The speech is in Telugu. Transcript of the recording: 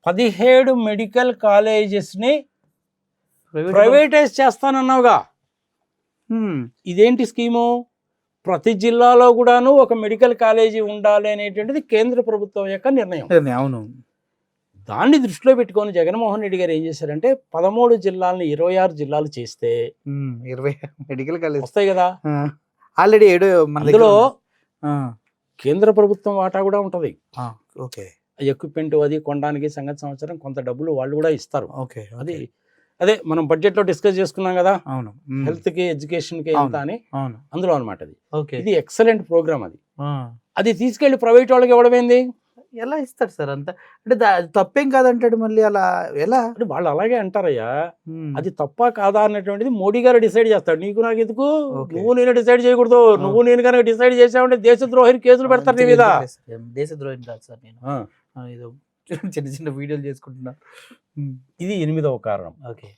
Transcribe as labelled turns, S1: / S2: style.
S1: 17 మెడికల్ కాలేజెస్ని ప్రైవేటైజ్ చేస్తానన్నావుగా. ఇదేంటి స్కీము? ప్రతి జిల్లాలో కూడాను ఒక మెడికల్ కాలేజీ ఉండాలి అనేటువంటిది కేంద్ర ప్రభుత్వం యొక్క నిర్ణయం.
S2: అవును.
S1: దాన్ని దృష్టిలో పెట్టుకొని జగన్మోహన్ రెడ్డి గారు ఏం చేశారంటే 13 జిల్లాలను 26 జిల్లాలు చేస్తే
S2: 20 మెడికల్ కాలేజ్
S1: వస్తాయి కదా.
S2: ఆల్రెడీ 7
S1: అందులో కేంద్ర ప్రభుత్వం వాటా కూడా ఉంటుంది.
S2: ఓకే.
S1: ఎక్విప్మెంట్ అది కొనడానికి సంగతి సంవత్సరం కొంత డబ్బులు వాళ్ళు కూడా ఇస్తారు.
S2: ఓకే.
S1: అది అదే మనం బడ్జెట్ లో డిస్కస్ చేసుకున్నాం కదా,
S2: అవును.
S1: హెల్త్ కి ఎడ్యుకేషన్ కి ఎంత అని,
S2: అవును.
S1: అందులో అనమాట అది.
S2: ఓకే.
S1: ఇది ఎక్సలెంట్ ప్రోగ్రామ్. అది తీసుకెళ్లి ప్రైవేట్ వాళ్ళకి ఇవ్వడమేంది?
S2: ఎలా ఇస్తారు సార్ అంత? అంటే తప్పేం కాదంటాడు మళ్ళీ, అలా ఎలా?
S1: అంటే వాళ్ళు అలాగే అంటారయ్యా. అది తప్ప కాదా అన్నటువంటిది మోడీ గారు డిసైడ్ చేస్తాడు. నీకు నాకు ఎందుకు, నువ్వు నేను డిసైడ్ చేయకూడదు. నువ్వు నేను కనుక డిసైడ్ చేసావంటే దేశద్రోహిని కేసులు పెడతారు నీ మీద.
S2: దేశద్రోహిని కాదు సార్, నేను ఏదో చిన్న చిన్న వీడియోలు చేసుకుంటున్నా.
S1: ఇది 8వ కారణం.
S2: ఓకే.